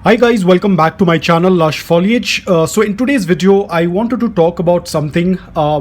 Hi guys, welcome back to my channel Lush Foliage. So in today's video, I wanted to talk about something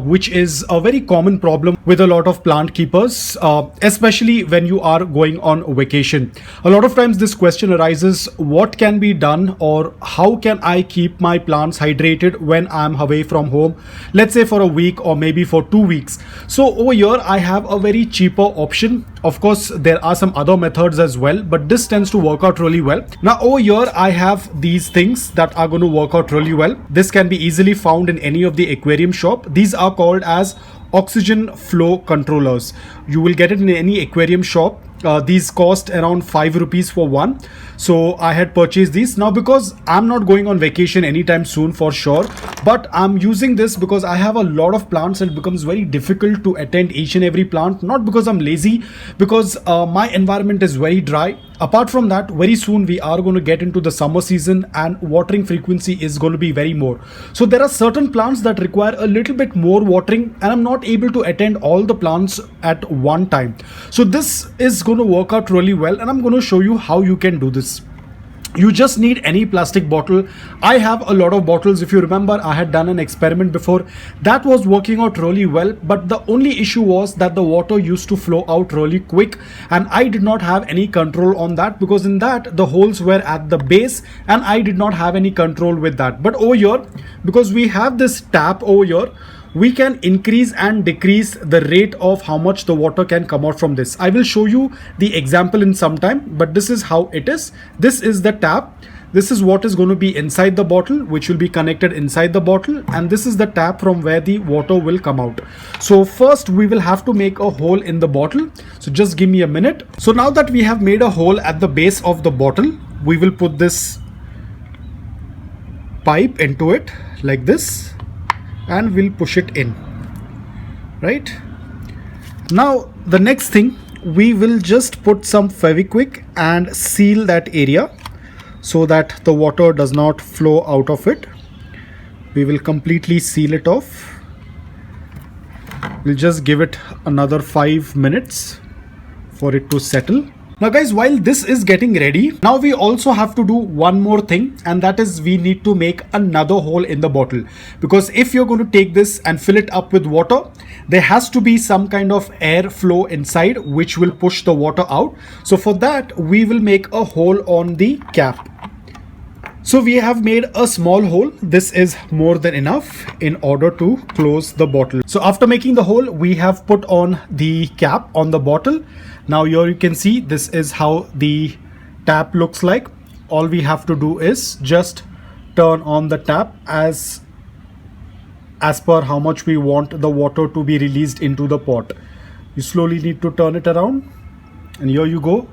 which is a very common problem with a lot of plant keepers, especially when you are going on vacation. A lot of times this question arises, what can be done or how can I keep my plants hydrated when I'm away from home, let's say for a week or maybe for 2 weeks. So over here, I have a very cheaper option. Of course, there are some other methods as well, but this tends to work out really well. Now over here, I have these things that are going to work out really well. This can be easily found in any of the aquarium shop. These are called as oxygen flow controllers. You will get it in any aquarium shop. These cost around 5 rupees for one. So I had purchased these. Now because I'm not going on vacation anytime soon for sure, but I'm using this because I have a lot of plants and it becomes very difficult to attend each and every plant. Not because I'm lazy, because my environment is very dry. Apart from that, very soon we are going to get into the summer season and watering frequency is going to be very more. So there are certain plants that require a little bit more watering and I'm not able to attend all the plants at one time. So this is going to work out really well and I'm going to show you how you can do this. You just need any plastic bottle. I have a lot of bottles. If you remember, I had done an experiment before that was working out really well, but the only issue was that the water used to flow out really quick and I did not have any control on that, because in that the holes were at the base and I did not have any control with that. But over here, because we have this tap over here, we can increase and decrease the rate of how much the water can come out from this. I will show you the example in some time, but this is how it is. This is the tap. This is what is going to be inside the bottle, which will be connected inside the bottle. And this is the tap from where the water will come out. So first we will have to make a hole in the bottle. So just give me a minute. So now that we have made a hole at the base of the bottle, we will put this pipe into it like this. And we'll push it in, right? Now the next thing, we will just put some Fevikwik and seal that area so that the water does not flow out of it. We will completely seal it off. We'll just give it another 5 minutes for it to settle. Now guys, while this is getting ready, now we also have to do one more thing, and that is we need to make another hole in the bottle, because if you're going to take this and fill it up with water, there has to be some kind of air flow inside which will push the water out. So for that, we will make a hole on the cap. So we have made a small hole. This is more than enough in order to close the bottle. So after making the hole, we have put on the cap on the bottle. Now here you can see this is how the tap looks like. All we have to do is just turn on the tap as per how much we want the water to be released into the pot. You slowly need to turn it around and here you go.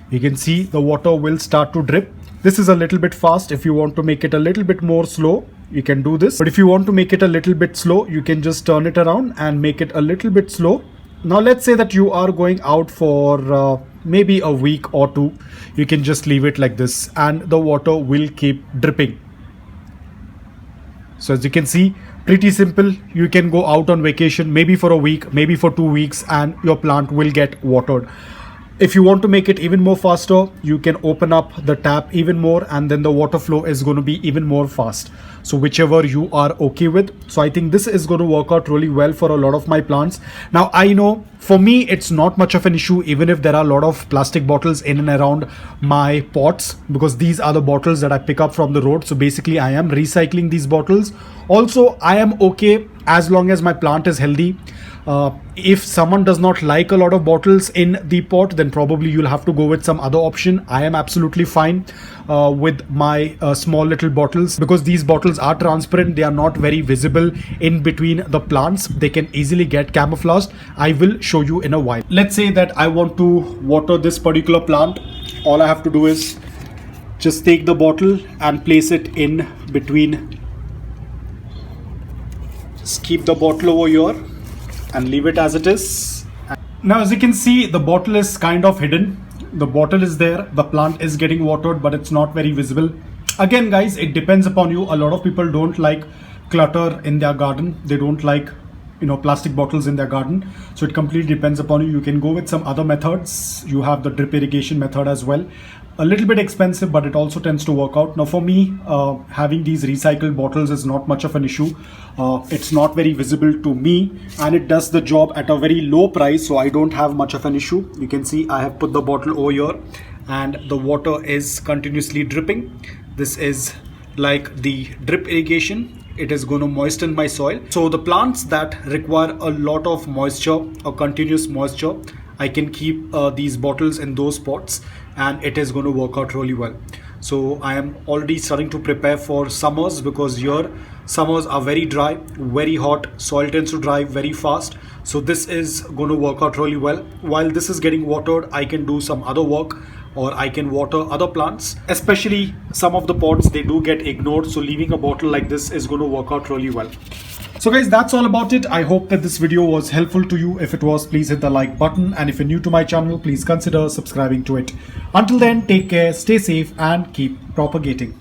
You can see the water will start to drip. This is a little bit fast. If you want to make it a little bit more slow, you can do this. But if you want to make it a little bit slow, you can just turn it around and make it a little bit slow. Now let's say that you are going out for maybe a week or two. You can just leave it like this and the water will keep dripping. So as you can see, pretty simple. You can go out on vacation maybe for a week, maybe for 2 weeks, and your plant will get watered. If you want to make it even more faster, you can open up the tap even more and then the water flow is going to be even more fast. So whichever you are okay with. So I think this is going to work out really well for a lot of my plants. Now I know for me, it's not much of an issue even if there are a lot of plastic bottles in and around my pots, because these are the bottles that I pick up from the road. So basically I am recycling these bottles. Also, I am okay as long as my plant is healthy. If someone does not like a lot of bottles in the pot, then probably you'll have to go with some other option. I am absolutely fine with my small little bottles, because these bottles are transparent. They are not very visible in between the plants. They can easily get camouflaged. I will show you in a while. Let's say that I want to water this particular plant. All I have to do is just take the bottle and place it in between. Just keep the bottle over here and leave it as it is. Now as you can see, the bottle is kind of hidden. The bottle is there, the plant is getting watered, but it's not very visible. Again guys, it depends upon you. A lot of people don't like clutter in their garden. They don't like plastic bottles in their garden. So it completely depends upon you. You can go with some other methods. You have the drip irrigation method as well. A little bit expensive, but it also tends to work out. Now for me, having these recycled bottles is not much of an issue. It's not very visible to me, and it does the job at a very low price, so I don't have much of an issue. You can see I have put the bottle over here and the water is continuously dripping. This is like the drip irrigation. It is going to moisten my soil. So the plants that require a lot of moisture, a continuous moisture, I can keep these bottles in those pots and it is going to work out really well. So I am already starting to prepare for summers, because here summers are very dry, very hot, soil tends to dry very fast. So this is going to work out really well. While this is getting watered, I can do some other work, or I can water other plants. Especially some of the pots, they do get ignored, so leaving a bottle like this is going to work out really well. So guys, that's all about it. I hope that this video was helpful to you. If it was, please hit the like button, and if you're new to my channel, please consider subscribing to it. Until then, take care, stay safe and keep propagating.